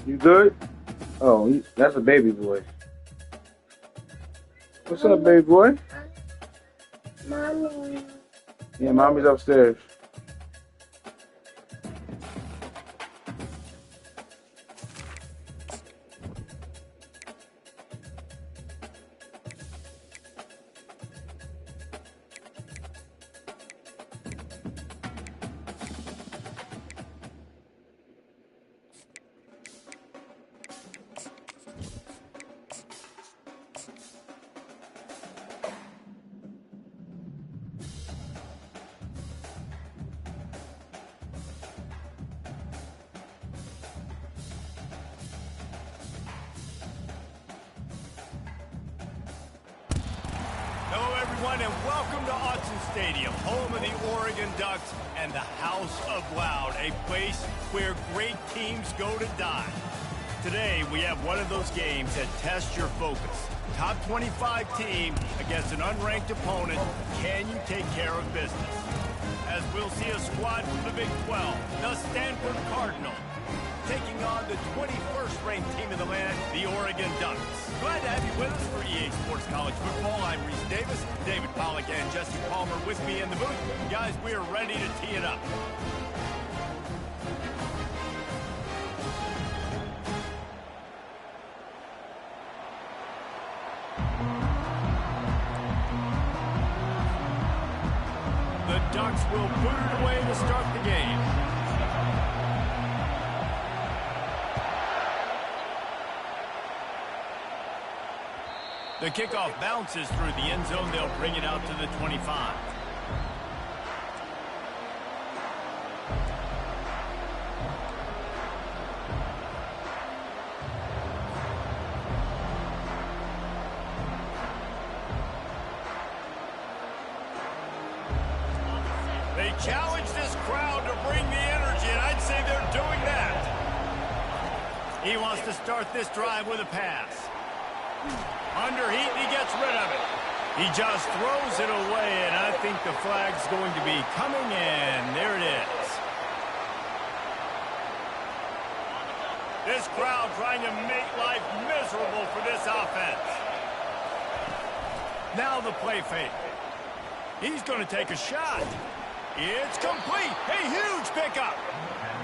You good? Oh, that's a baby boy. What's up, baby boy? Mommy. Yeah, mommy's upstairs. Hello, everyone, and welcome to Autzen Stadium, home of the Oregon Ducks and the House of Loud, a place where great teams go to die. Today, we have one of those games that tests your focus. Top 25 team against an unranked opponent. Can you take care of business? As we'll see a squad from the Big 12, the Stanford Cardinal, taking on the 21st ranked team in the land, the Oregon Ducks. Glad to have you with us for EA Sports College Football. I'm Reese Davis, David Pollack, and Jesse Palmer with me in the booth. Guys, we are ready to tee it up. The Ducks will boot it away to start the game. The kickoff bounces through the end zone. They'll bring it out to the 25. They challenge this crowd to bring the energy, and I'd say they're doing that. He wants to start this drive with a pass. Under heat, and he gets rid of it. He just throws it away, and I think the flag's going to be coming in. There it is. This crowd trying to make life miserable for this offense. Now the play fake. He's going to take a shot. It's complete. A huge pickup.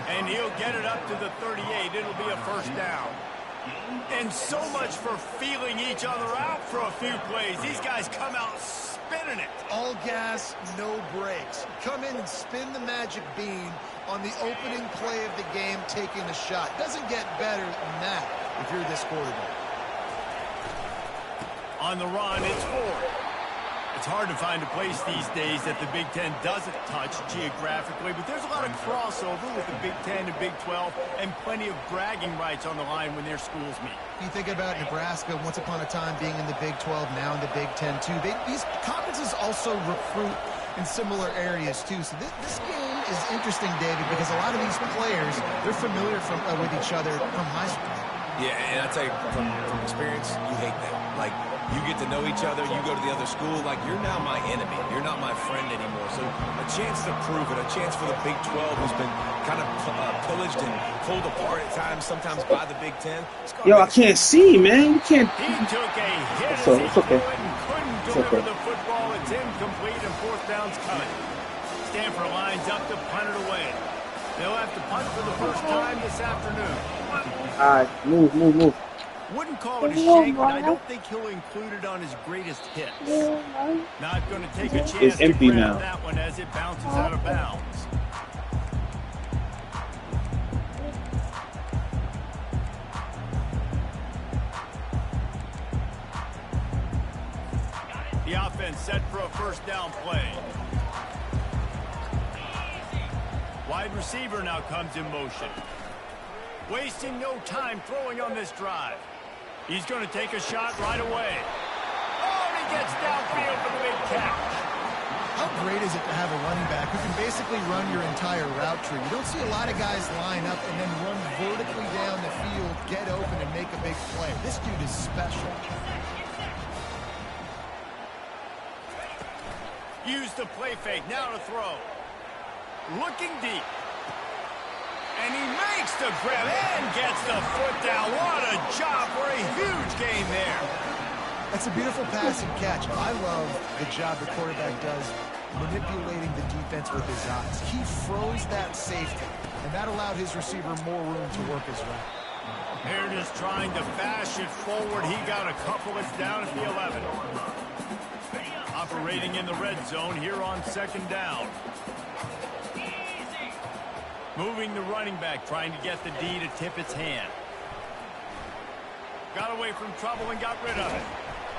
And he'll get it up to the 38. It'll be a first down. And so much for feeling each other out for a few plays. These guys come out spinning it. All gas, no brakes. Come in and spin the magic bean on the opening play of the game, taking a shot. Doesn't get better than that if you're this quarterback. On the run, it's Ford. It's hard to find a place these days that the Big Ten doesn't touch geographically, but there's a lot of crossover with the Big Ten and Big 12 and plenty of bragging rights on the line when their schools meet. You think about Nebraska once upon a time being in the Big 12, now in the Big 10 too. These conferences also recruit in similar areas too. So this game is interesting, David, because a lot of these players, they're familiar with each other from high school. Yeah, and I tell you, from experience, you hate that. Like, you get to know each other, you go to the other school, like, you're now my enemy. You're not my friend anymore. So a chance to prove it, a chance for the Big 12, who's been kind of pillaged and pulled apart at times, sometimes by the Big 10. Yo, I can't see, man. You can't. He took a hit It's as he okay. couldn't deliver the football. It's incomplete and fourth down's coming. Stanford lines up to punt it away. They'll have to punt for the first time this afternoon. All right, move. Wouldn't call it a shake, but I don't think he'll include it on his greatest hits. Not going to take a chance It's empty to grab now. that one as it bounces out of bounds. The offense set for a first down play. Wide receiver now comes in motion. Wasting no time throwing on this drive. He's going to take a shot right away. Oh, and he gets downfield for the big catch. How great is it to have a running back who can basically run your entire route tree? You don't see a lot of guys line up and then run vertically down the field, get open, and make a big play. This dude is special. Use the play fake. Now to throw. Looking deep. And he makes a grab and gets the foot down. What a job for a huge gain there. That's a beautiful pass and catch. I love the job the quarterback does manipulating the defense with his eyes. He froze that safety, and that allowed his receiver more room to work his route. Here it is trying to bash it forward. He got a couple. It's down at the 11. Operating in the red zone here on second down. Moving the running back, trying to get the D to tip its hand. Got away from trouble and got rid of it.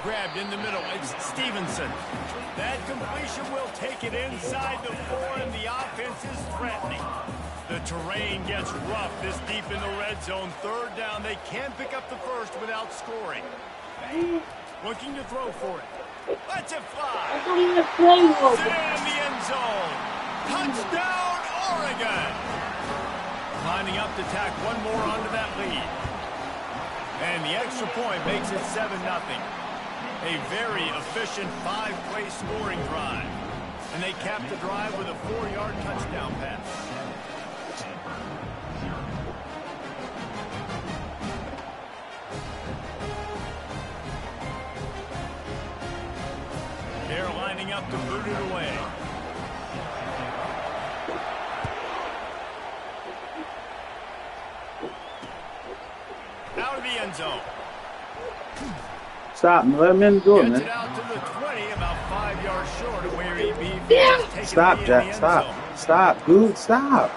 Grabbed in the middle. It's Stevenson. That completion will take it inside the 4, and the offense is threatening. The terrain gets rough this deep in the red zone. Third down. They can't pick up the first without scoring. Looking to throw for it. Let's it fly. Pulls it in the end zone. Touchdown, Oregon. Lining up to tack one more onto that lead. And the extra point makes it 7-0. A very efficient 5-play scoring drive. And they cap the drive with a 4-yard touchdown pass. They're lining up to boot it away. Out of the end zone. Stop. Let him in the door, Gets man. it out to the 20, about 5 yards short of where he'd be. Stop, Jack. Stop. Stop, dude. Stop.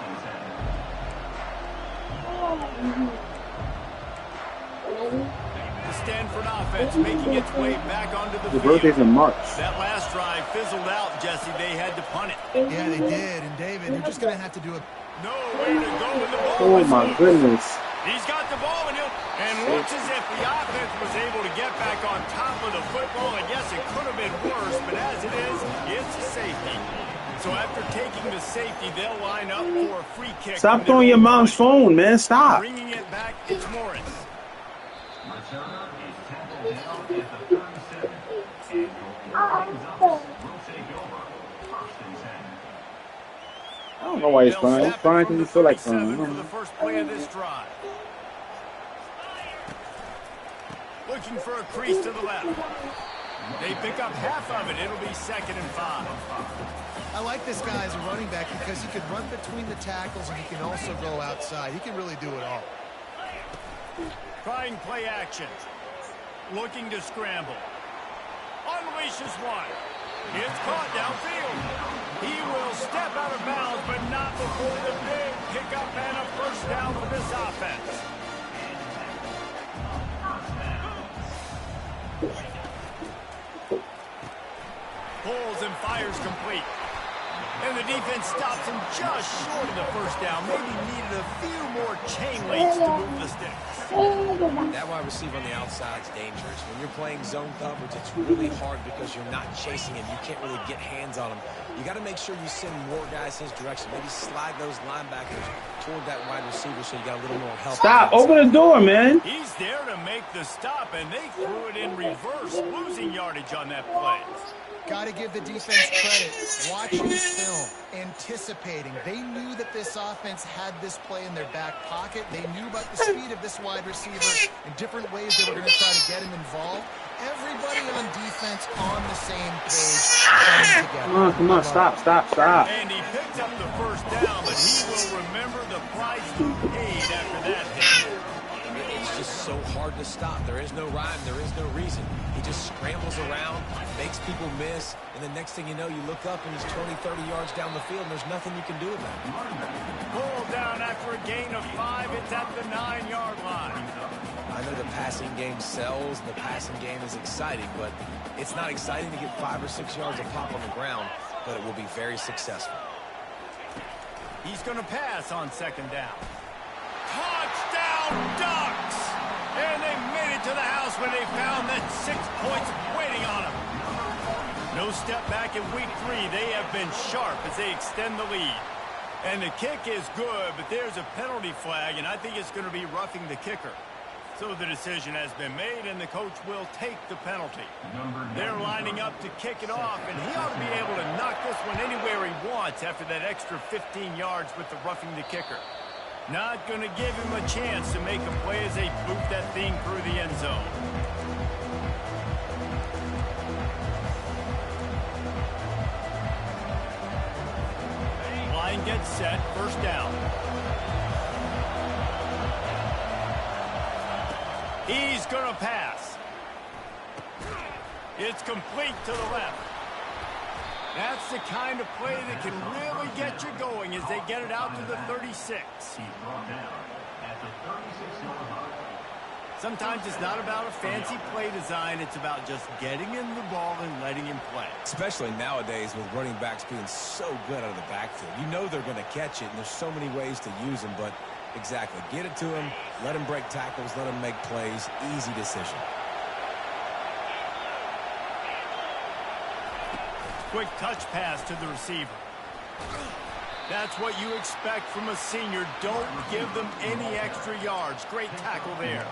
The Stanford offense making its way back onto the Your birthday's field. in March. That last drive fizzled out, Jesse. They had to punt it. Yeah, they did. And David, you're just going to have to do a Nowhere to go with the ball. Oh, my goodness. He's got the ball and looks as if the offense was able to get back on top of the football. And yes, it could have been worse, but as it is, it's a safety. So after taking the safety, they'll line up for a free kick. Stop throwing your mom's phone, man. Stop. Bringing it back, it's Morris. Returner is tackled down at the 37, and will take over first and 10. I don't know why he's crying. He's crying because he feel like crying. For the first play of this drive. Looking for a crease to the left. They pick up half of it. It'll be 2nd and 5. I like this guy as a running back because he can run between the tackles and he can also go outside. He can really do it all. Trying play action. Looking to scramble. Unleashes one. It's caught downfield. He will step out of bounds, but not before the big pickup and a first down for this offense. Pulls and fires complete. And the defense stops him just short of the first down. Maybe needed a few more chain links to move the sticks. That wide receiver on the outside is dangerous. When you're playing zone coverage, it's really hard because you're not chasing him. You can't really get hands on him. You got to make sure you send more guys his direction. Maybe slide those linebackers toward that wide receiver so you got a little more help. Stop. Open the door, man. He's there to make the stop, and they threw it in reverse, losing yardage on that play. Got to give the defense credit. Watching film, anticipating. They knew that this offense had this play in their back pocket. They knew about the speed of this wide receiver and different ways they were going to try to get him involved. Everybody on defense on the same page, coming together. Come on. Stop. And he picked up the first down, but he will remember the price he paid after that hit. It's just so hard to stop. There is no rhyme. There is no reason. He just scrambles around, makes people miss, and the next thing you know, you look up and he's 20, 30 yards down the field, and there's nothing you can do about it. Pulled down after a gain of 5. It's at the 9-yard line. I know the passing game sells, and the passing game is exciting, but it's not exciting to get 5 or 6 yards of pop on the ground, but it will be very successful. He's going to pass on 2nd down. Touchdown, Ducks! And they made it to the house when they found that 6 points waiting on them. No step back in week 3. They have been sharp as they extend the lead. And the kick is good, but there's a penalty flag, and I think it's going to be roughing the kicker. So the decision has been made, and the coach will take the penalty. They're lining up to kick it off, and he ought to be able to knock this one anywhere he wants after that extra 15 yards with the roughing the kicker. Not going to give him a chance to make a play as they boot that thing through the end zone. Line gets set, first down. He's going to pass. It's complete to the left. That's the kind of play that can really get you going as they get it out to the 36. Sometimes it's not about a fancy play design. It's about just getting him the ball and letting him play. Especially nowadays with running backs being so good out of the backfield. You know they're going to catch it, and there's so many ways to use them. But exactly, get it to him, let him break tackles, let him make plays. Easy decision. Quick touch pass to the receiver. That's what you expect from a senior. Don't give them any extra yards. Great tackle there.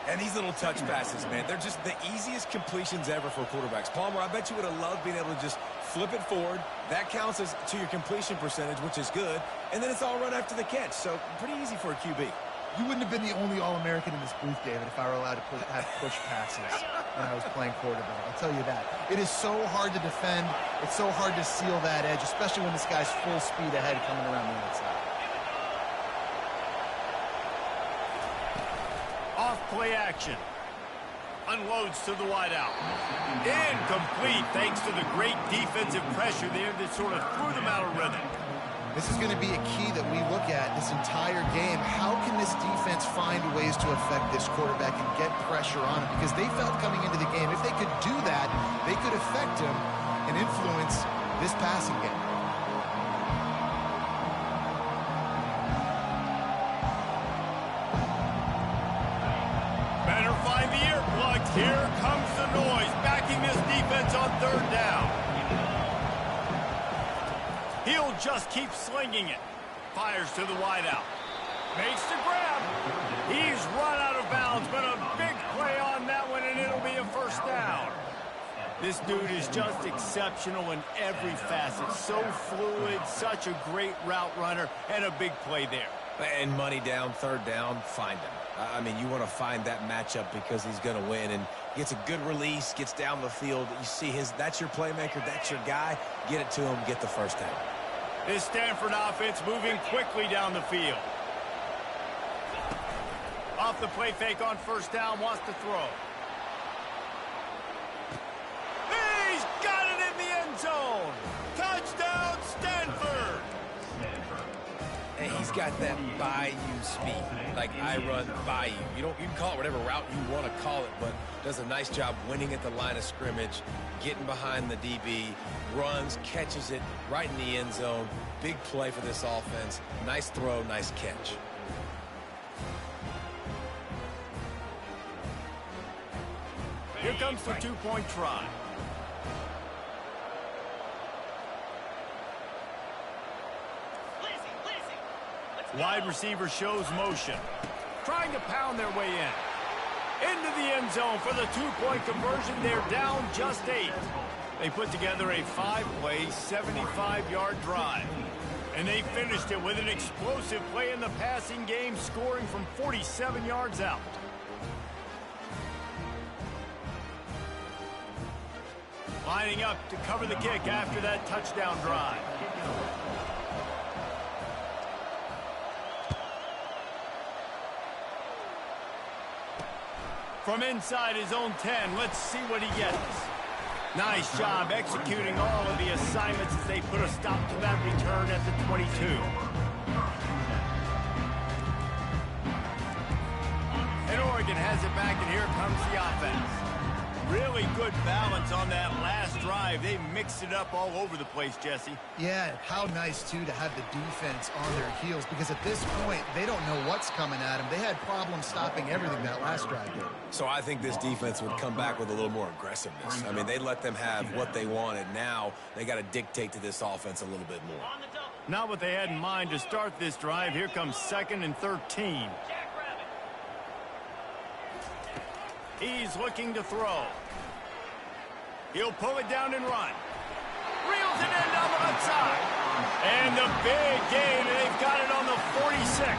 And these little touch passes, man, they're just the easiest completions ever for quarterbacks. Palmer, I bet you would have loved being able to just flip it forward. That counts as to your completion percentage, which is good. And then it's all run after the catch. So pretty easy for a QB. You wouldn't have been the only All-American in this booth, David, if I were allowed to have push passes when I was playing quarterback. I'll tell you that. It is so hard to defend. It's so hard to seal that edge, especially when this guy's full speed ahead coming around the outside. Off play action. Unloads to the wideout. Incomplete thanks to the great defensive pressure there that sort of threw them out of rhythm. This is going to be a key that we look at this entire game. How can this defense find ways to affect this quarterback and get pressure on him? Because they felt coming into the game, if they could do that, they could affect him and influence this passing game. Better find the earplugs. Here comes the noise, backing this defense on third down. He'll just keep slinging it. Fires to the wideout. Makes the grab. He's run out of bounds, but a big play on that one, and it'll be a first down. This dude is just exceptional in every facet. So fluid, such a great route runner, and a big play there. And money down, third down, find him. I mean, you want to find that matchup because he's going to win, and gets a good release, gets down the field. You see that's your playmaker, that's your guy. Get it to him, get the first down. This Stanford offense moving quickly down the field. Off the play fake on first down, wants to throw. He's got it in the end zone. Touchdown, Stanford. And he's got that bayou speed. Like, I run bayou. You can call it whatever route you want to call it, but does a nice job winning at the line of scrimmage, getting behind the DB, runs, catches it right in the end zone. Big play for this offense. Nice throw, nice catch. Here comes the two-point try. Wide receiver shows motion. Trying to pound their way in. Into the end zone for the two-point conversion. They're down just 8. They put together a 5-play, 75-yard drive. And they finished it with an explosive play in the passing game, scoring from 47 yards out. Lining up to cover the kick after that touchdown drive. From inside his own 10, let's see what he gets. Nice job executing all of the assignments as they put a stop to that return at the 22. And Oregon has it back, and here comes the offense. Really good balance on that last drive. They mixed it up all over the place, Jesse. Yeah, how nice, too, to have the defense on their heels, because at this point, they don't know what's coming at them. They had problems stopping everything that last drive did. So I think this defense would come back with a little more aggressiveness. I mean, they let them have what they wanted. Now they got to dictate to this offense a little bit more. Not what they had in mind to start this drive. Here comes 2nd and 13. He's looking to throw. He'll pull it down and run. Reels it in down the left side. And the big gain, and they've got it on the 46.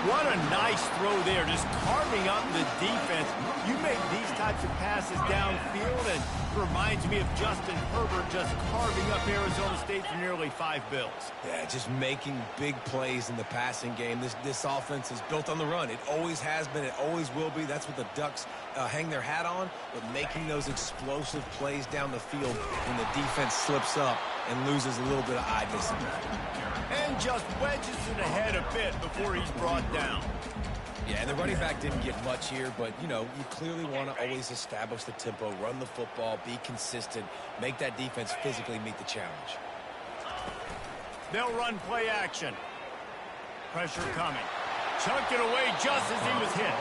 What a nice throw there, just carving up the defense. You make these types of passes downfield, and it reminds me of Justin Herbert just carving up Arizona State for nearly 5 bills. Yeah, just making big plays in the passing game. This offense is built on the run. It always has been. It always will be. That's what the Ducks hang their hat on, but making those explosive plays down the field when the defense slips up and loses a little bit of eye discipline. And just wedges it ahead a bit before he's brought down. Yeah, and the running back didn't get much here, but, you know, you clearly want to always establish the tempo, run the football, be consistent, make that defense physically meet the challenge. They'll run play action. Pressure coming. Chunked it away just as he was hit.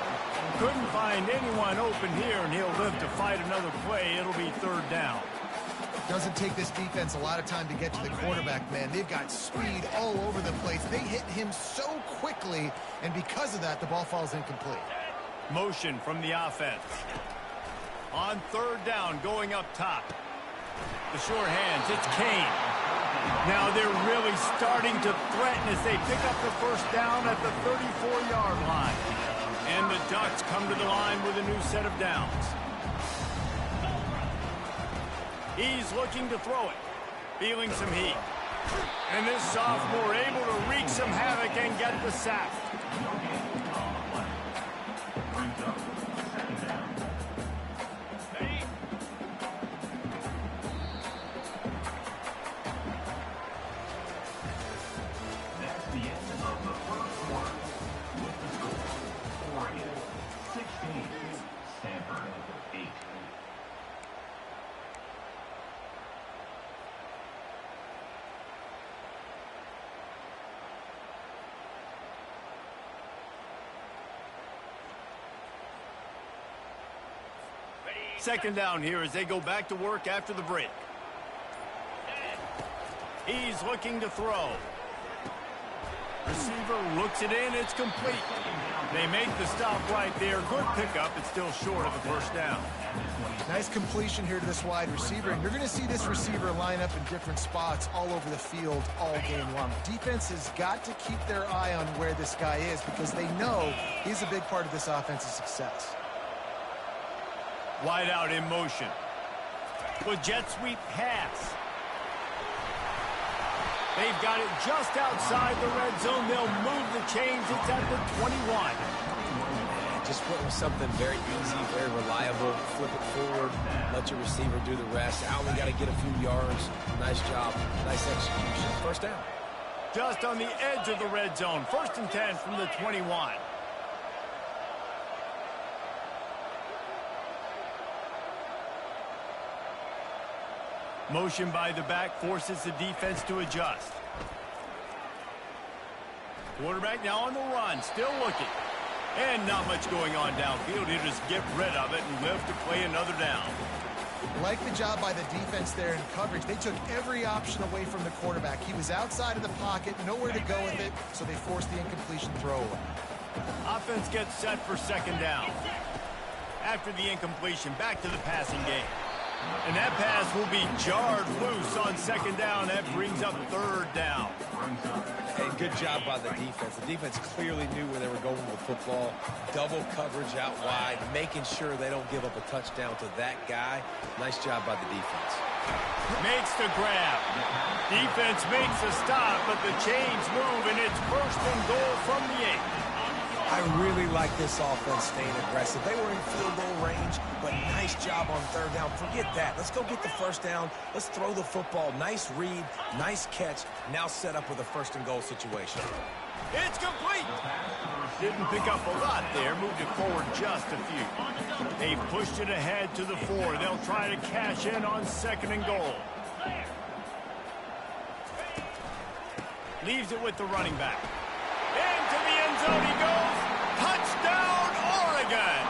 Couldn't find anyone open here, and he'll live to fight another play. It'll be 3rd down. Doesn't take this defense a lot of time to get to the quarterback, man. They've got speed all over the place. They hit him so quickly, and because of that, the ball falls incomplete. Motion from the offense. On 3rd down, going up top. The short hands, it's Kane. Now they're really starting to threaten as they pick up the 1st down at the 34-yard line. And the Ducks come to the line with a new set of downs. He's looking to throw it. Feeling some heat. And this sophomore able to wreak some havoc and get the sack. That's the end of the 1st quarter. With the score, Oregon 16, Stanford 8. Second down here as they go back to work after the break. He's looking to throw. Receiver looks it in. It's complete. They make the stop right there. Good pickup. It's still short of the 1st down. Nice completion here to this wide receiver, and you're going to see this receiver line up in different spots all over the field all game long. Defense has got to keep their eye on where this guy is because they know he's a big part of this offense's success. Wide out in motion. With jet sweep pass. They've got it just outside the red zone. They'll move the chains. It's at the 21. Just went with something very easy, very reliable. Flip it forward, let your receiver do the rest. I only got to get a few yards. Nice job, nice execution. 1st down. Just on the edge of the red zone. 1st and 10 from the 21. Motion by the back forces the defense to adjust. Quarterback now on the run, still looking. And not much going on downfield. He'll just get rid of it and live to play another down. Like the job by the defense there in coverage. They took every option away from the quarterback. He was outside of the pocket, nowhere to go with it, so they forced the incompletion throw away. Offense gets set for 2nd down. After the incompletion, back to the passing game. And that pass will be jarred loose on 2nd down. That brings up 3rd down. Hey, good job by the defense. The defense clearly knew where they were going with the football. Double coverage out wide, making sure they don't give up a touchdown to that guy. Nice job by the defense. Makes the grab. Defense makes a stop, but the chains move, and it's 1st and goal from the 8. I really like this offense staying aggressive. They were in field goal range, but nice job on 3rd down. Forget that. Let's go get the 1st down. Let's throw the football. Nice read, nice catch. Now set up with a 1st and goal situation. It's complete. Didn't pick up a lot there. Moved it forward just a few. They pushed it ahead to the 4. They'll try to cash in on 2nd and goal. Leaves it with the running back. Into the end zone he goes. Touchdown, Oregon!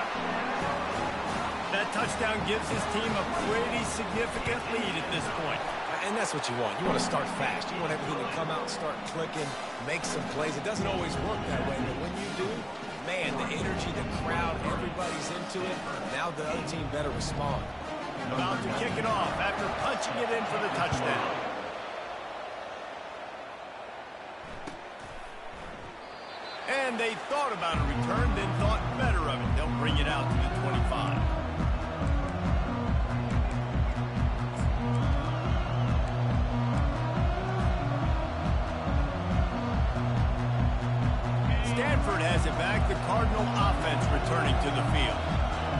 That touchdown gives his team a pretty significant lead at this point. And that's what you want. You want to start fast. You want everything to come out and start clicking, make some plays. It doesn't always work that way, but when you do, man, the energy, the crowd, everybody's into it. Now the other team better respond. About to kick it off after punching it in for the touchdown. And they thought about a return, then thought better of it. They'll bring it out to the 25. Stanford has it back. The Cardinal offense returning to the field.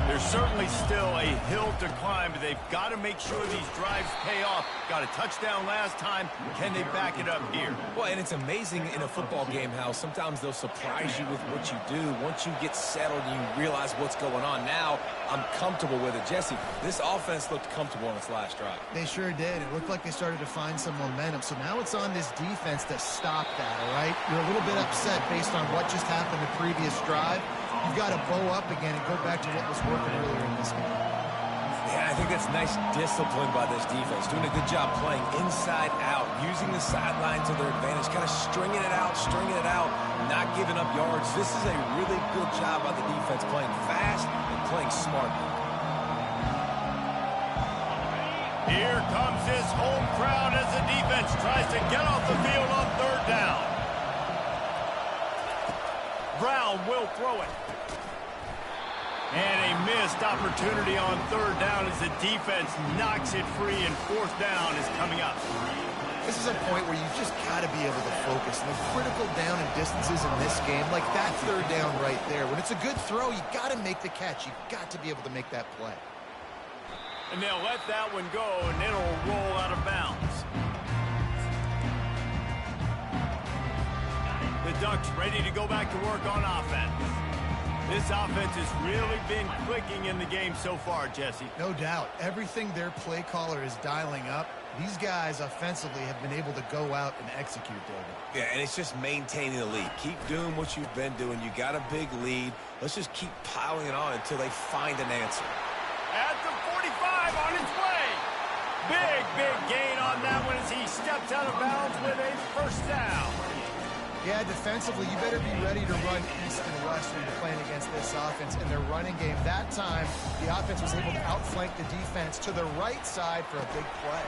There's certainly still a hill to climb, but they've got to make sure these drives pay off. Got a touchdown last time. Can they back it up here? Well, and it's amazing in a football game how sometimes they'll surprise you with what you do. Once you get settled and you realize what's going on, now I'm comfortable with it. Jesse, this offense looked comfortable on its last drive. They sure did. It looked like they started to find some momentum. So now it's on this defense to stop that, all right? You're a little bit upset based on what just happened the previous drive. You've got to bow up again and go back to what was working earlier in this game. Yeah, I think that's nice discipline by this defense. Doing a good job playing inside out, using the sideline to their advantage, kind of stringing it out, not giving up yards. This is a really good job by the defense, playing fast and playing smart. Here comes his home crowd as the defense tries to get off the field on third down. Brown will throw it. And a missed opportunity on third down as the defense knocks it free, and fourth down is coming up. This is a point where you've just got to be able to focus. And the critical down and distances in this game, like that third down right there. When it's a good throw, you got to make the catch. You've got to be able to make that play. And they'll let that one go, and it'll roll out of bounds. The Ducks ready to go back to work on offense. This offense has really been clicking in the game so far, Jesse. No doubt. Everything their play caller is dialing up, these guys offensively have been able to go out and execute, David. Yeah, and it's just maintaining the lead. Keep doing what you've been doing. You got a big lead. Let's just keep piling it on until they find an answer. At the 45 on its way. Big gain on that one as he steps out of bounds with a first down. Yeah, defensively, you better be ready to run east and west when you're playing against this offense in their running game. That time, the offense was able to outflank the defense to the right side for a big play.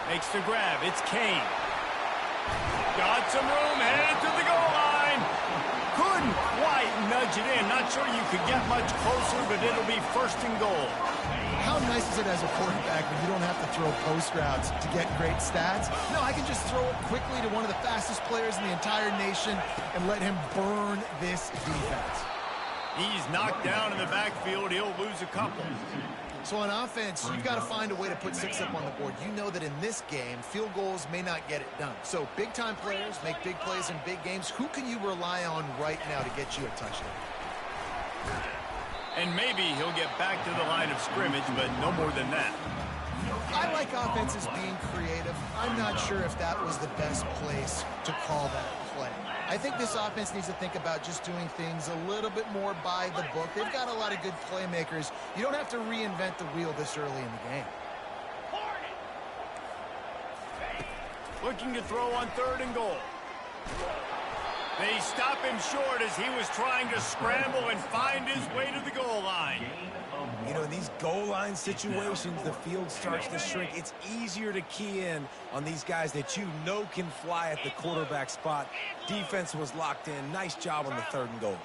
Makes the grab. It's Kane. Got some room, headed to the goal line. Couldn't quite nudge it in. Not sure you could get much closer, but it'll be first and goal. How nice is it as a quarterback when you don't have to throw post routes to get great stats? No, I can just throw it quickly to one of the fastest players in the entire nation and let him burn this defense. He's knocked down in the backfield. He'll lose a couple. So on offense, you've got to find a way to put 6 up on the board. You know that in this game, field goals may not get it done. So big-time players make big plays in big games. Who can you rely on right now to get you a touchdown? And maybe he'll get back to the line of scrimmage, but no more than that. I like offenses being creative. I'm not sure if that was the best place to call that play. I think this offense needs to think about just doing things a little bit more by the book. They've got a lot of good playmakers. You don't have to reinvent the wheel this early in the game. Looking to throw on third and goal. They stop him short as he was trying to scramble and find his way to the goal line. You know, in these goal line situations, the field starts to shrink. It's easier to key in on these guys that you know can fly at the quarterback spot. Defense was locked in. Nice job on the third and goal.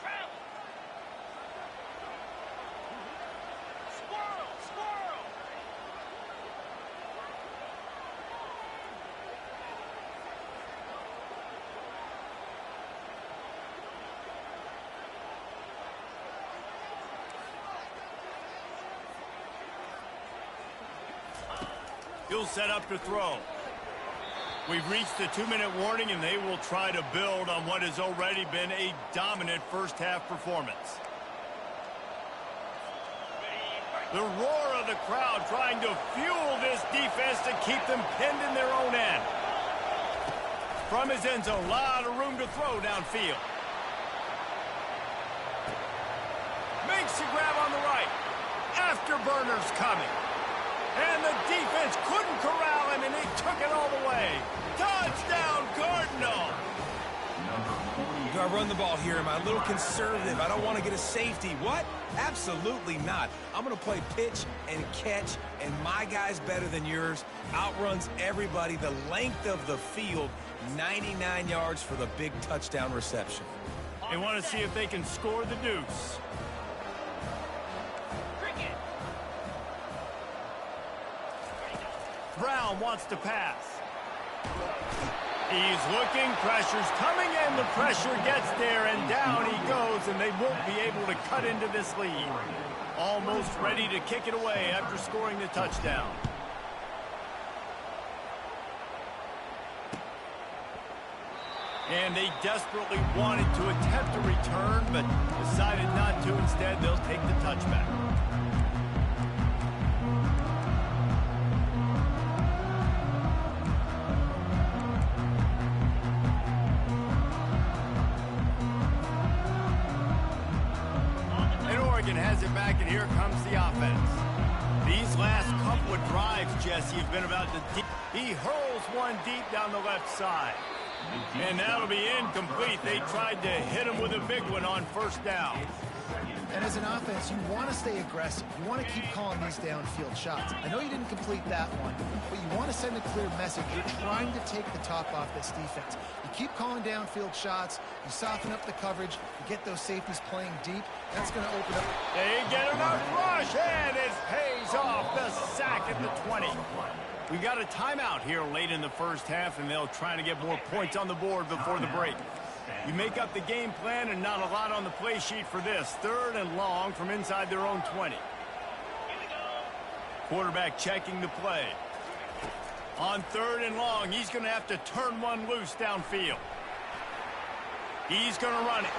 He'll set up to throw. We've reached the 2-minute warning, and they will try to build on what has already been a dominant first-half performance. The roar of the crowd trying to fuel this defense to keep them pinned in their own end. From his end zone, a lot of room to throw downfield. Makes the grab on the right. Afterburners coming. And the defense couldn't corral him, and he took it all the way. Touchdown, Cardinal! Do I run the ball here? Am I a little conservative? I don't want to get a safety. What? Absolutely not. I'm going to play pitch and catch, and my guy's better than yours. Outruns everybody. The length of the field, 99 yards for the big touchdown reception. They want to see if they can score the deuce. Brown wants to pass. He's looking, pressure's coming in, the pressure gets there, and down he goes, and they won't be able to cut into this lead. Almost ready to kick it away after scoring the touchdown. And they desperately wanted to attempt a return, but decided not to. Instead, they'll take the touchback. Has it back, and here comes the offense. These last couple of drives, Jesse, have been about the deep. He hurls one deep down the left side. And that'll be incomplete. They tried to hit him with a big one on first down. And as an offense, you want to stay aggressive. You want to keep calling these downfield shots. I know you didn't complete that one, but you want to send a clear message. You're trying to take the top off this defense. You keep calling downfield shots. You soften up the coverage. You get those safeties playing deep. That's going to open up. They get enough rush, and it pays off. The sack at the 20. We got a timeout here late in the first half, and they'll try to get more points on the board before the break. You make up the game plan and not a lot on the play sheet for this. 3rd and long from inside their own 20. Quarterback checking the play. On 3rd and long, he's going to have to turn one loose downfield. He's going to run it.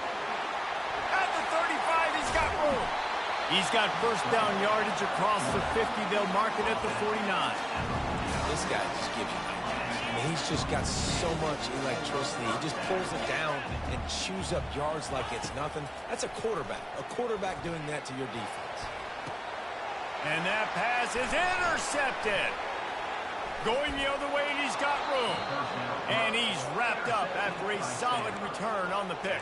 At the 35, he's got room. He's got first down yardage across the 50. They'll mark it at the 49. This guy just gives you nightmares. I mean, he's just got so much electricity. He just pulls it down and chews up yards like it's nothing. That's a quarterback. A quarterback doing that to your defense. And that pass is intercepted. Going the other way, and he's got room. And he's wrapped up after a solid return on the pick.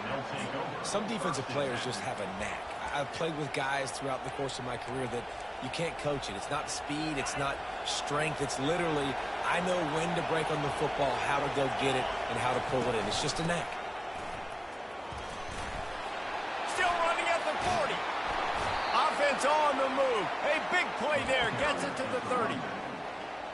Some defensive players just have a knack. I've played with guys throughout the course of my career that you can't coach it. It's not speed. It's not strength. It's literally, I know when to break on the football, how to go get it, and how to pull it in. It's just a knack. Still running at the 40. Offense on the move. A big play there. Gets it to the 30.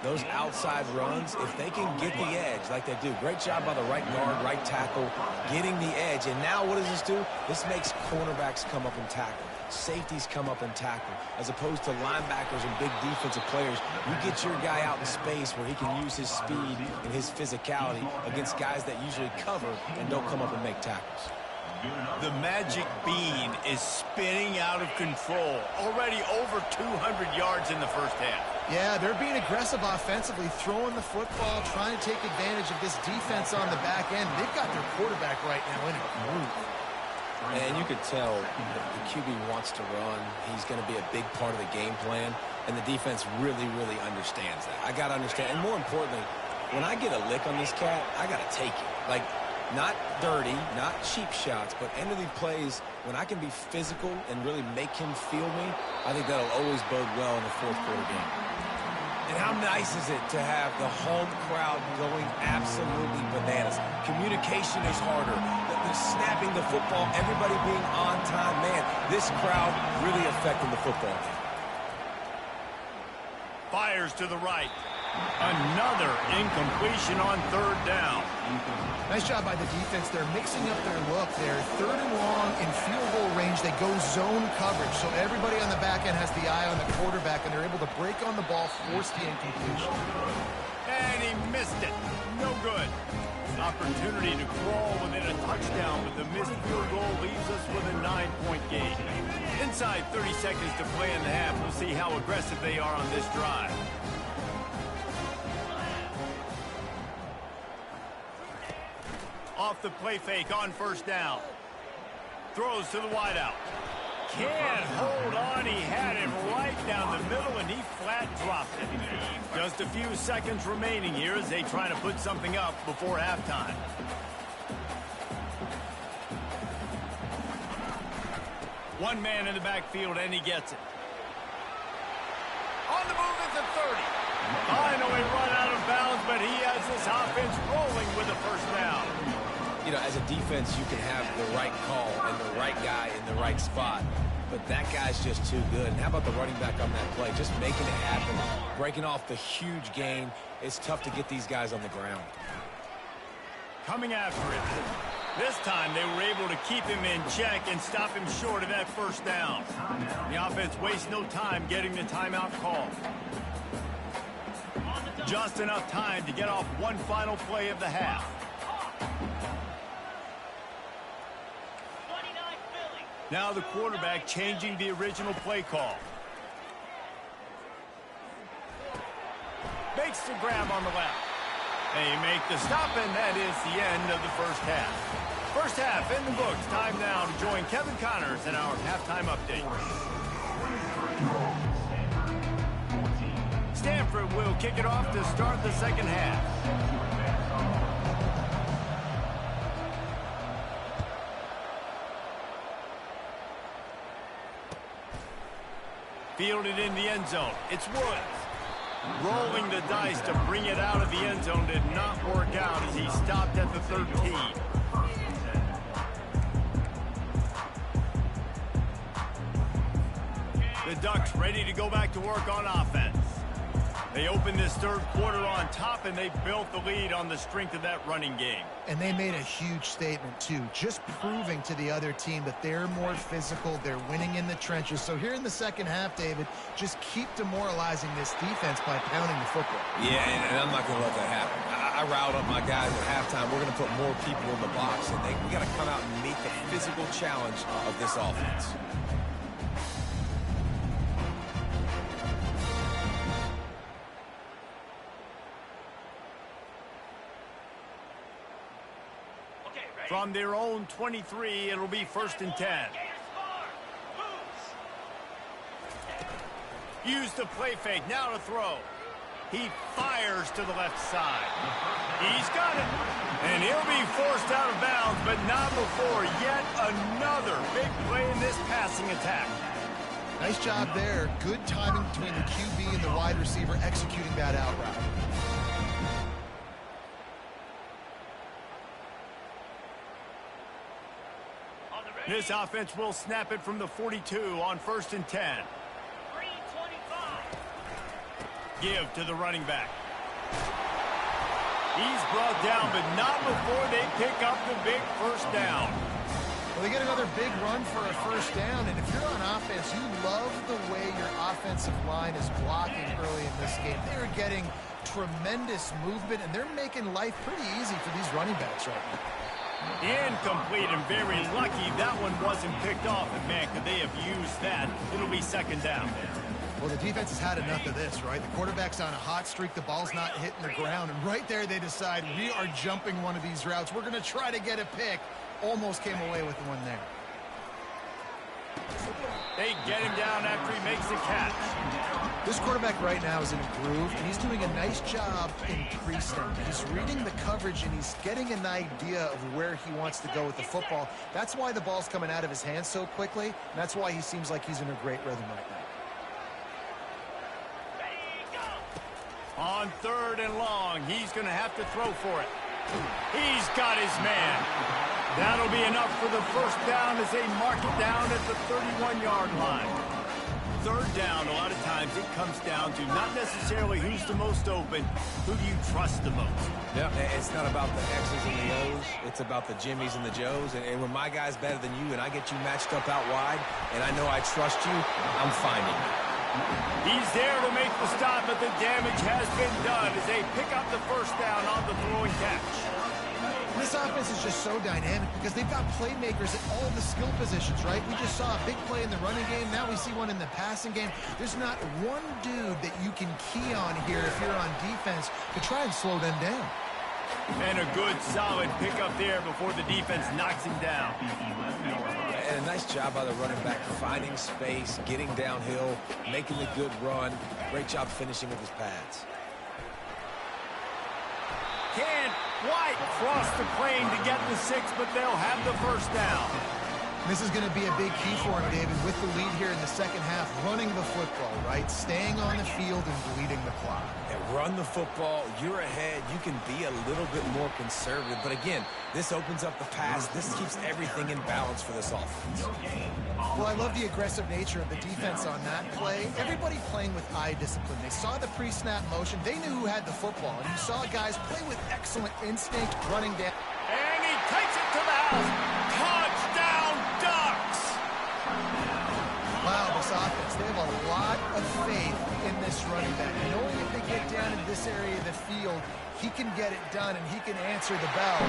Those outside runs, if they can get the edge like they do, great job by the right guard, right tackle, getting the edge. And now what does this do? This makes cornerbacks come up and tackle. Safeties come up and tackle. As opposed to linebackers and big defensive players, you get your guy out in space where he can use his speed and his physicality against guys that usually cover and don't come up and make tackles. The magic bean is spinning out of control. Already over 200 yards in the first half. Yeah, they're being aggressive offensively, throwing the football, trying to take advantage of this defense on the back end. They've got their quarterback right now in a groove. And you could tell the QB wants to run. He's going to be a big part of the game plan, and the defense really, really understands that. I got to understand, and more importantly, when I get a lick on this cat, I got to take it. Like, not dirty, not cheap shots, but end of the plays, when I can be physical and really make him feel me, I think that'll always bode well in the fourth quarter game. And how nice is it to have the home crowd going absolutely bananas? Communication is harder. The snapping the football, everybody being on time. Man, this crowd really affecting the football game. Fires to the right. Another incompletion on 3rd down. Nice job by the defense. They're mixing up their look there. 3rd and long in field goal range. They go zone coverage. So everybody on the back end has the eye on the quarterback, and they're able to break on the ball, force the incompletion. And he missed it. No good. Opportunity to crawl within a touchdown, but the missed field goal leaves us with a 9-point game. Inside 30 seconds to play in the half. We'll see how aggressive they are on this drive. Off the play fake on first down. Throws to the wideout. Can't hold on. He had it right down the middle, and he flat dropped it. Just a few seconds remaining here as they try to put something up before halftime. One man in the backfield, and he gets it. On the move at the 30. Finally run out of bounds, but he has this offense rolling with the first down. You know, as a defense, you can have the right call and the right guy in the right spot, but that guy's just too good. And how about the running back on that play? Just making it happen, breaking off the huge gain. It's tough to get these guys on the ground. Coming after it. This time they were able to keep him in check and stop him short of that first down. The offense wastes no time getting the timeout call. Just enough time to get off one final play of the half. Now the quarterback changing the original play call. Makes the grab on the left. They make the stop, and that is the end of the first half. First half in the books. Time now to join Kevin Connors in our halftime update. Stanford will kick it off to start the second half. Fielded in the end zone. It's Woods. Rolling the dice to bring it out of the end zone did not work out as he stopped at the 13. The Ducks ready to go back to work on offense. They opened this third quarter on top, and they built the lead on the strength of that running game. And they made a huge statement, too, just proving to the other team that they're more physical, they're winning in the trenches. So here in the second half, David, just keep demoralizing this defense by pounding the football. Yeah, and I'm not going to let that happen. I riled up my guys at halftime. We're going to put more people in the box, and we got to come out and meet the physical challenge of this offense. From their own 23, it'll be 1st and 10. Use the play fake, now to throw. He fires to the left side. He's got it. And he'll be forced out of bounds, but not before yet another big play in this passing attack. Nice job there. Good timing between the QB and the wide receiver executing that out route. This offense will snap it from the 42 on 1st and 10. Give to the running back. He's brought down, but not before they pick up the big first down. Well, they get another big run for a first down, and if you're on offense, you love the way your offensive line is blocking early in this game. They're getting tremendous movement, and they're making life pretty easy for these running backs right now. Incomplete, and very lucky that one wasn't picked off. And man, could they have used that? It'll be 2nd down. Well, the defense has had enough of this, right? The quarterback's on a hot streak. The ball's not hitting the ground. And right there, they decide, we are jumping one of these routes. We're going to try to get a pick. Almost came away with one there. They get him down after he makes the catch. This quarterback right now is in a groove, and he's doing a nice job in pre-snap. He's reading the coverage, and he's getting an idea of where he wants to go with the football. That's why the ball's coming out of his hands so quickly, and that's why he seems like he's in a great rhythm right now. On 3rd and long, he's going to have to throw for it. He's got his man. That'll be enough for the first down as they mark it down at the 31-yard line. 3rd down, a lot of times it comes down to not necessarily who's the most open, who do you trust the most? Yeah, it's not about the X's and the O's. It's about the Jimmys and the Joes. And when my guy's better than you and I get you matched up out wide and I know I trust you, I'm finding you. He's there to make the stop, but the damage has been done as they pick up the first down on the throwing catch. This offense is just so dynamic because they've got playmakers at all the skill positions, right? We just saw a big play in the running game. Now we see one in the passing game. There's not one dude that you can key on here if you're on defense to try and slow them down. And a good, solid pickup there before the defense knocks him down. And a nice job by the running back, finding space, getting downhill, making a good run. Great job finishing with his pads. Can't quite cross the plane to get the 6, but they'll have the first down. This is going to be a big key for him, David, with the lead here in the second half, running the football, right? Staying on the field and bleeding the clock. And run the football, you're ahead, you can be a little bit more conservative. But again, this opens up the pass. This keeps everything in balance for this offense. Well, I love the aggressive nature of the defense on that play. Everybody playing with eye discipline. They saw the pre-snap motion. They knew who had the football. And you saw guys play with excellent instinct running down. And he takes it to the house. Touchdown, Ducks! Wow, this offense, they have a lot of faith in this running back. Knowing if they get down in this area of the field, he can get it done and he can answer the bell.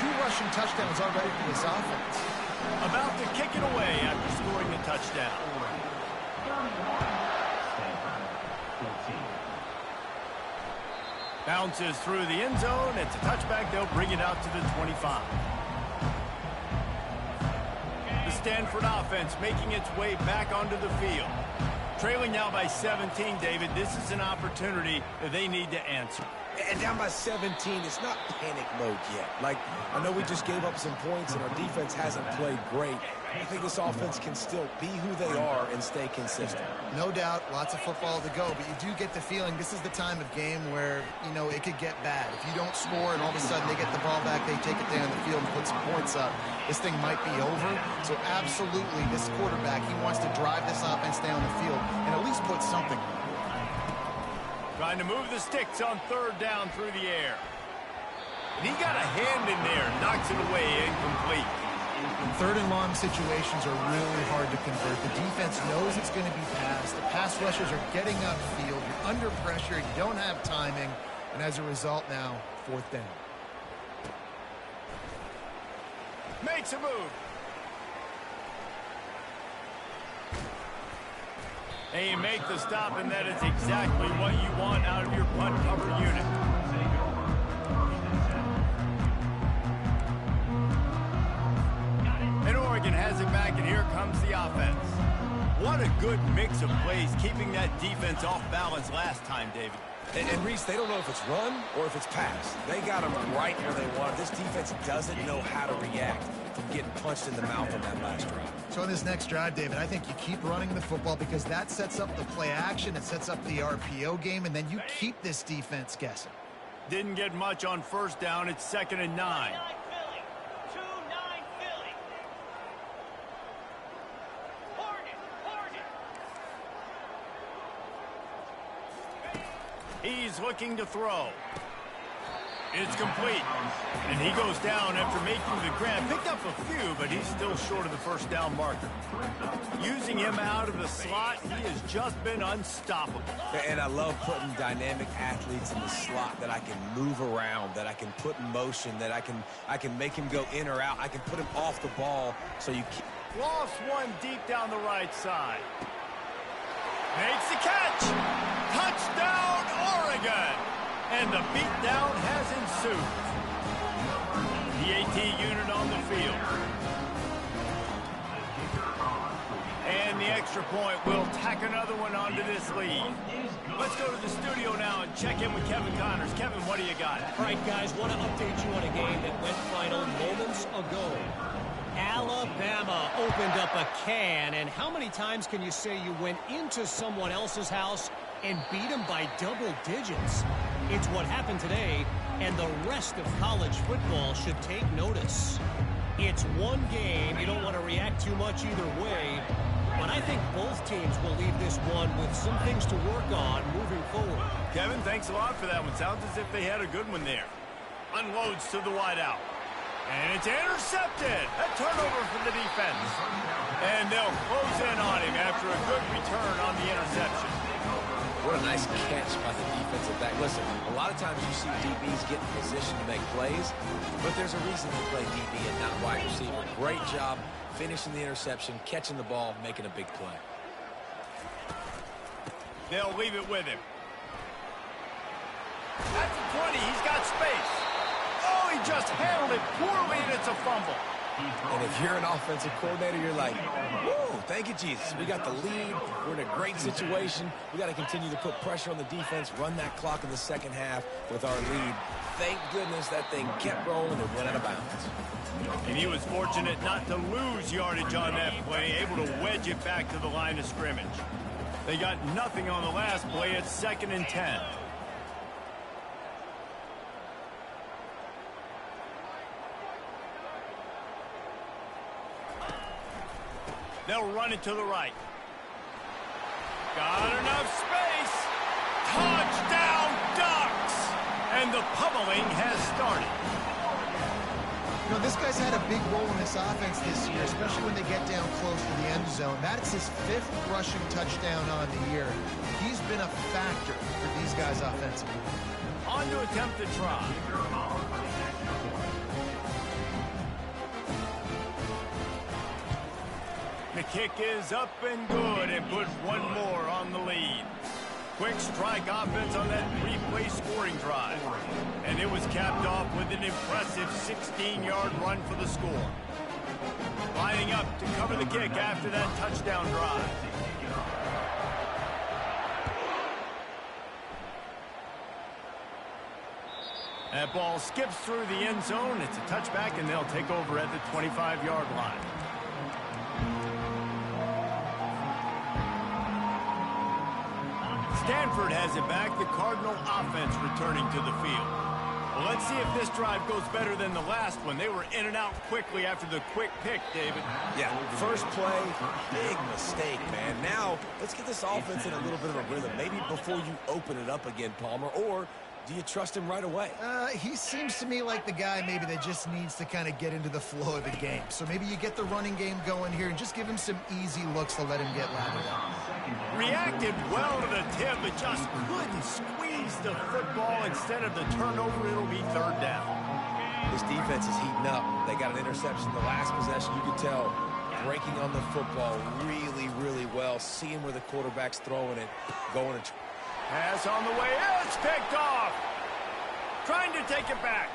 2 rushing touchdowns already for this offense. About to kick it away after scoring a touchdown. Bounces through the end zone. It's a touchback. They'll bring it out to the 25. The Stanford offense making its way back onto the field. Trailing now by 17, David. This is an opportunity that they need to answer. And down by 17, it's not panic mode yet. Like, I know we just gave up some points and our defense hasn't played great. I think this offense can still be who they are and stay consistent. No doubt, lots of football to go, but you do get the feeling this is the time of game where, you know, it could get bad. If you don't score and all of a sudden they get the ball back, they take it down the field and put some points up, this thing might be over. So absolutely, this quarterback, he wants to drive this offense down the field and at least put something on. Trying to move the sticks on 3rd down through the air. And he got a hand in there, knocks it away, incomplete. 3rd and long situations are really hard to convert. The defense knows it's going to be passed. The pass rushers are getting upfield. You're under pressure. You don't have timing. And as a result now, 4th down. Makes a move. And you make the stop, and that is exactly what you want out of your punt cover unit. And Oregon has it back, and here comes the offense. What a good mix of plays, keeping that defense off balance last time, David. And Reese, they don't know if it's run or if it's pass. They got them right where they want. This defense doesn't know how to react from getting punched in the mouth on that last drive. So in this next drive, David, I think you keep running the football because that sets up the play action, it sets up the RPO game, and then you keep this defense guessing. Didn't get much on 1st down. It's 2nd and 9. He's looking to throw. It's complete. And he goes down after making the grab. Picked up a few, but he's still short of the 1st down marker. Using him out of the slot, he has just been unstoppable. And I love putting dynamic athletes in the slot that I can move around, that I can put in motion, that I can make him go in or out. I can put him off the ball so you keep... Lost one deep down the right side. Makes the catch. Touchdown, Oregon. And the beatdown has ensued. The AT unit on the field. And the extra point will tack another one onto this lead. Let's go to the studio now and check in with Kevin Connors. Kevin, what do you got? All right, guys, want to update you on a game that went final moments ago. Alabama opened up a can, and how many times can you say you went into someone else's house and beat them by double digits? It's what happened today, and the rest of college football should take notice. It's one game. You don't want to react too much either way, but I think both teams will leave this one with some things to work on moving forward. Kevin, thanks a lot for that one. Sounds as if they had a good one there. Unloads to the wideout. And it's intercepted. A turnover for the defense. And they'll close in on him after a good return on the interception. What a nice catch by the defensive back. Listen, a lot of times you see DBs get in position to make plays, but there's a reason they play DB and not wide receiver. Great job finishing the interception, catching the ball, making a big play. They'll leave it with him. At the 20, he's got space. Oh, he just handled it poorly, and it's a fumble. And if you're an offensive coordinator, you're like, whoa, thank you, Jesus. We got the lead. We're in a great situation. We got to continue to put pressure on the defense, run that clock in the second half with our lead. Thank goodness that thing kept rolling and went out of bounds. And he was fortunate not to lose yardage on that play, able to wedge it back to the line of scrimmage. They got nothing on the last play at 2nd and 10. They'll run it to the right. Got enough space. Touchdown, Ducks! And the pummeling has started. You know, this guy's had a big role in this offense this year, especially when they get down close to the end zone. That's his 5th rushing touchdown on the year. He's been a factor for these guys offensively. On to attempt the try. The kick is up and good and put one more on the lead. Quick strike offense on that 3-play scoring drive. And it was capped off with an impressive 16-yard run for the score. Lining up to cover the kick after that touchdown drive. That ball skips through the end zone. It's a touchback, and they'll take over at the 25-yard line. Stanford has it back, the Cardinal offense returning to the field. Well, let's see if this drive goes better than the last one. They were in and out quickly after the quick pick, David. Yeah, first play, big mistake, man. Now, let's get this offense in a little bit of a rhythm. Maybe before you open it up again, Palmer, or do you trust him right away? He seems to me like the guy maybe that just needs to kind of get into the flow of the game. So maybe you get the running game going here and just give him some easy looks to let him get lathered up. Reacted well to the tip, but just couldn't squeeze the football. Instead of the turnover, it'll be 3rd down. This defense is heating up. They got an interception the last possession. You could tell breaking on the football really, really well. Seeing where the quarterback's throwing it, going to... Pass on the way. It's picked off. Trying to take it back.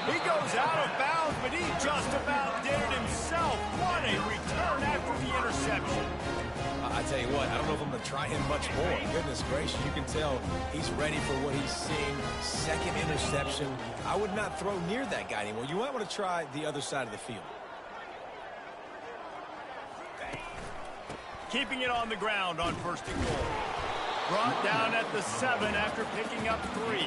He goes out of bounds, but he just about did it himself. What a return after the interception. I tell you what, I don't know if I'm going to try him much more. Goodness gracious, you can tell he's ready for what he's seeing. 2nd interception. I would not throw near that guy anymore. You might want to try the other side of the field. Keeping it on the ground on 1st and goal. Brought down at the 7 after picking up 3.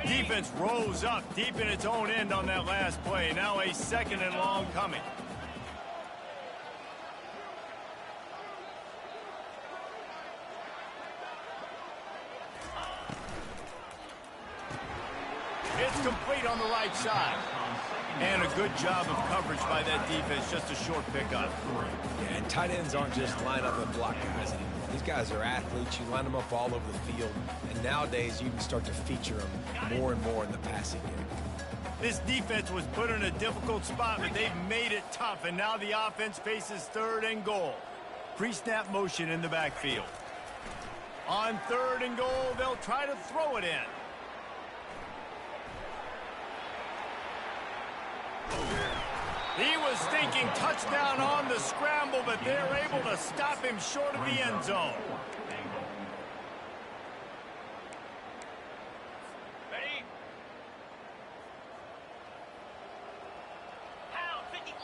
Defense rose up deep in its own end on that last play. Now a 2nd and long coming. It's complete on the right side. And a good job of coverage by that defense, just a short pickup. Yeah, and tight ends aren't just line up and block guys anymore. These guys are athletes. You line them up all over the field. And nowadays, you can start to feature them more and more in the passing game. This defense was put in a difficult spot, but they've made it tough. And now the offense faces 3rd and goal. Pre-snap motion in the backfield. On 3rd and goal, they'll try to throw it in. He was thinking touchdown on the scramble, but they're able to stop him short of the end zone. Ready? Pound 55.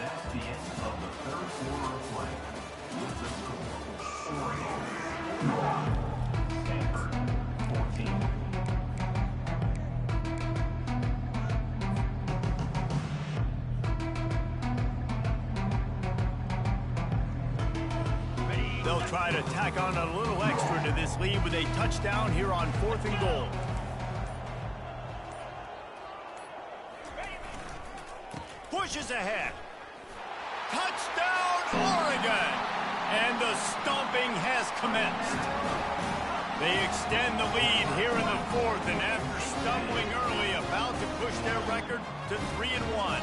That's the end of the 3rd quarter of play. With the score, Stanford, 14. They'll try to tack on a little extra to this lead with a touchdown here on 4th and goal. Pushes ahead. Touchdown, Oregon! And the stomping has commenced. They extend the lead here in the 4th, and after stumbling early, about to push their record to 3-1.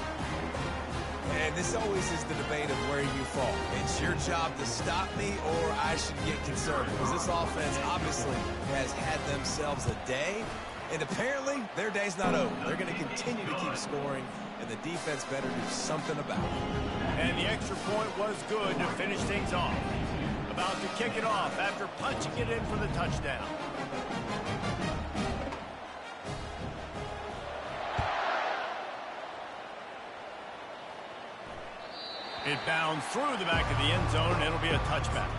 And this always is the debate of where you fall. It's your job to stop me, or I should get concerned. Because this offense obviously has had themselves a day, and apparently their day's not over. They're going to continue to keep scoring, and the defense better do something about it. And the extra point was good to finish things off. About to kick it off after punching it in for the touchdown. It bounds through the back of the end zone, and it'll be a touchback.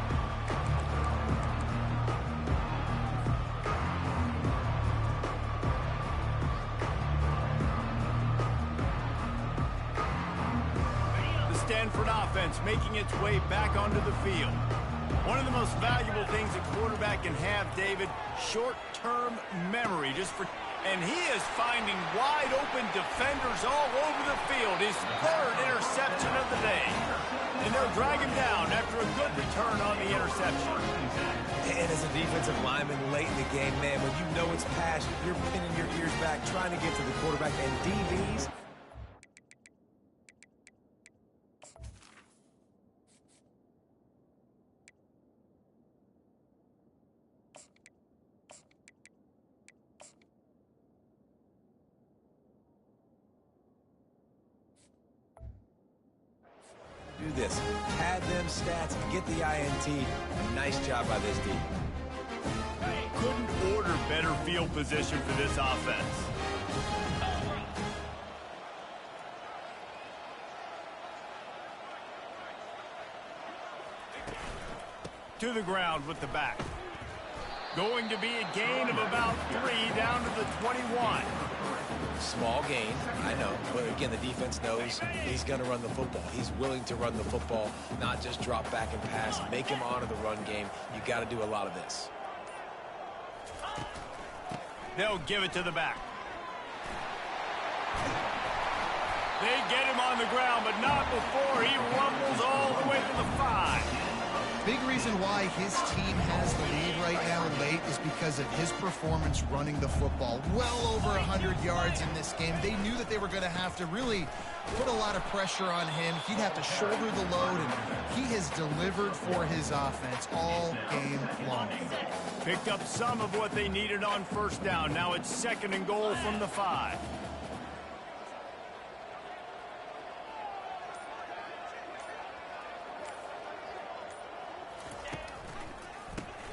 The Stanford offense making its way back onto the field. One of the most valuable things a quarterback can have, David, short-term memory. And he is finding wide-open defenders all over the field. His third interception of the day. And they'll drag him down after a good return on the interception. And as a defensive lineman late in the game, man, when you know it's past, you're pinning your ears back, trying to get to the quarterback. And DBs, do this. Pad them stats, get the INT. Nice job by this team. Couldn't order better field position for this offense. To the ground with the back. Going to be a gain of about 3 down to the 21. Small gain, I know, but again, the defense knows he's going to run the football. He's willing to run the football, not just drop back and pass, make him honor the run game. You got to do a lot of this. They'll give it to the back. They get him on the ground, but not before he rumbles all the way to the 5. Big reason why his team has the lead right now late is because of his performance running the football. Well over 100 yards in this game. They knew that they were going to have to really put a lot of pressure on him. He'd have to shoulder the load, and he has delivered for his offense all game long. Picked up some of what they needed on first down. Now it's 2nd and goal from the 5.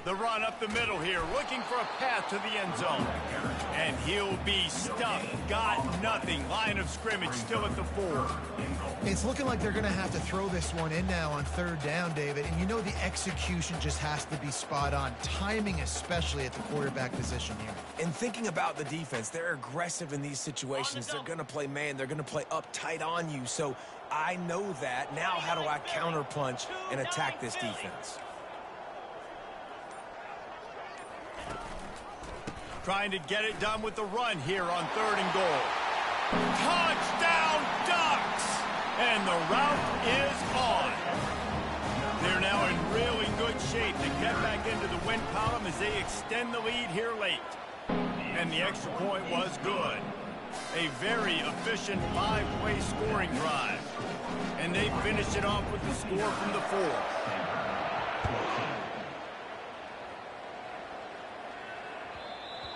The run up the middle here, looking for a path to the end zone. And he'll be stuffed. Got nothing. Line of scrimmage still at the 4. It's looking like they're going to have to throw this one in now on 3rd down, David. And you know the execution just has to be spot on. Timing especially at the quarterback position here. And thinking about the defense, they're aggressive in these situations. They're going to play man. They're going to play up tight on you. So I know that. Now how do I counterpunch and attack this defense? Trying to get it done with the run here on 3rd and goal. Touchdown Ducks! And the route is on. They're now in really good shape to get back into the win column as they extend the lead here late. And the extra point was good. A very efficient 5-play scoring drive. And they finish it off with the score from the 4.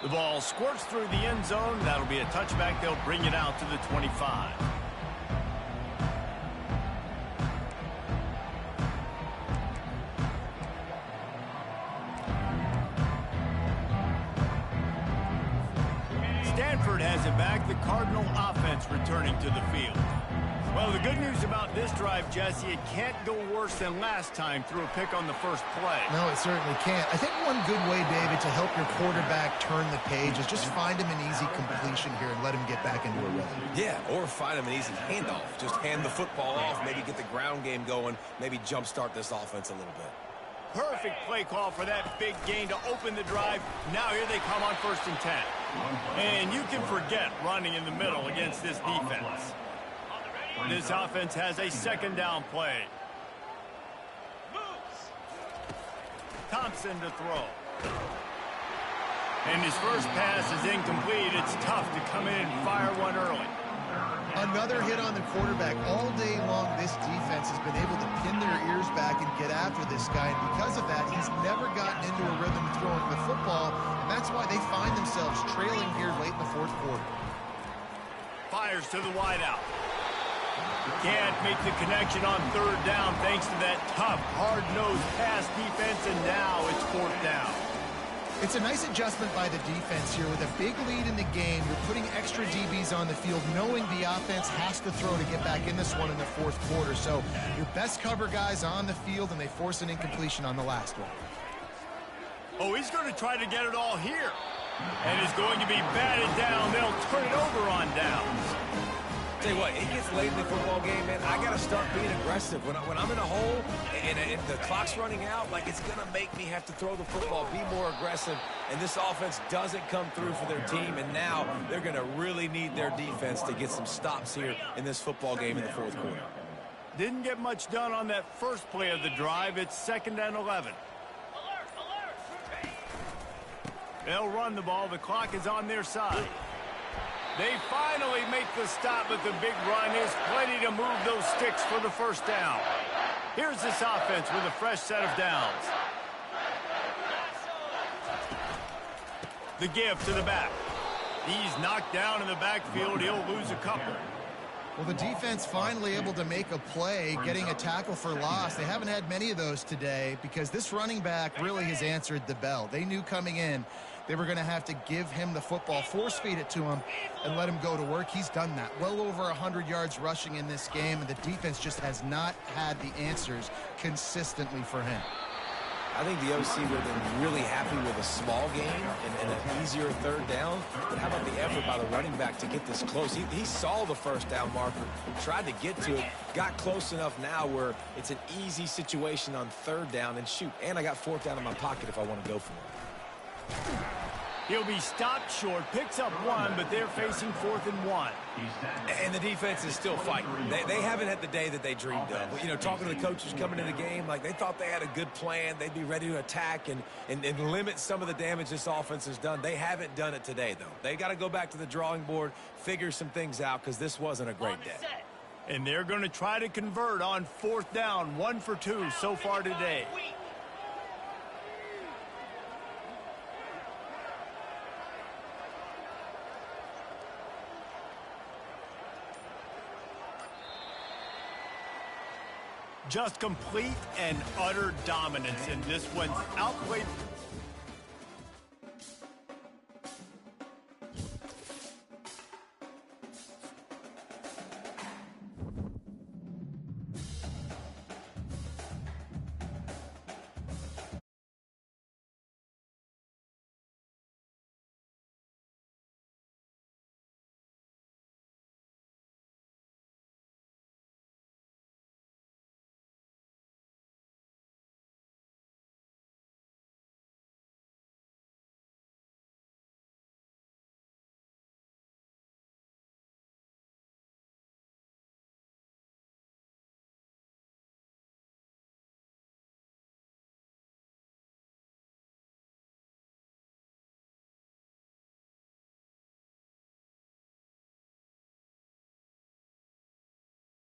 The ball squirts through the end zone. That'll be a touchback. They'll bring it out to the 25. Stanford has it back. The Cardinal offense returning to the field. Well, the good news about this drive, Jesse, it can't go worse than last time through a pick on the first play. No, it certainly can't. I think one good way, David, to help your quarterback turn the page is just find him an easy completion here and let him get back into a rhythm. Yeah, or find him an easy handoff. Just hand the football off, maybe get the ground game going, maybe jumpstart this offense a little bit. Perfect play call for that big gain to open the drive. Now here they come on 1st and 10. And you can forget running in the middle against this defense. This offense has a 2nd down play. Thompson to throw. And his first pass is incomplete. It's tough to come in and fire one early. Another hit on the quarterback. All day long, this defense has been able to pin their ears back and get after this guy. And because of that, he's never gotten into a rhythm throwing the football. And that's why they find themselves trailing here late in the fourth quarter. Fires to the wideout. Can't make the connection on third down thanks to that tough, hard-nosed pass defense, and now it's fourth down. It's a nice adjustment by the defense here. With a big lead in the game, you're putting extra DBs on the field, knowing the offense has to throw to get back in this one in the fourth quarter. So your best cover guys on the field, and they force an incompletion on the last one. Oh, he's going to try to get it all here. And it's going to be batted down. They'll turn it over on downs. Tell you what, it gets late in the football game, man. I got to start being aggressive. When I'm in a hole and the clock's running out, like, it's going to make me have to throw the football, be more aggressive. And this offense doesn't come through for their team, and now they're going to really need their defense to get some stops here in this football game in the fourth quarter. Didn't get much done on that first play of the drive. It's 2nd and 11. They'll run the ball. The clock is on their side. They finally make the stop, but the big run is plenty to move those sticks for the first down. Here's this offense with a fresh set of downs. The give to the back. He's knocked down in the backfield. He'll lose a couple. Well, the defense finally able to make a play, getting a tackle for loss. They haven't had many of those today because this running back really has answered the bell. They knew coming in they were going to have to give him the football, force feed it to him, and let him go to work. He's done that. Well over 100 yards rushing in this game, and the defense just has not had the answers consistently for him. I think the OC would have been really happy with a small game and an easier third down. But how about the effort by the running back to get this close? He saw the first down marker, tried to get to it, got close enough now where it's an easy situation on third down. And shoot, and I got fourth down in my pocket if I want to go for it. He'll be stopped short, picks up one, but they're facing 4th and 1. And the defense is still fighting. They haven't had the day that they dreamed of. You know, talking to the coaches coming into the game, like they thought they had a good plan. They'd be ready to attack and limit some of the damage this offense has done. They haven't done it today, though. They got to go back to the drawing board, figure some things out, because this wasn't a great day. And they're going to try to convert on 4th down, 1 for 2 so far today. Just complete and utter dominance, and this one's outplayed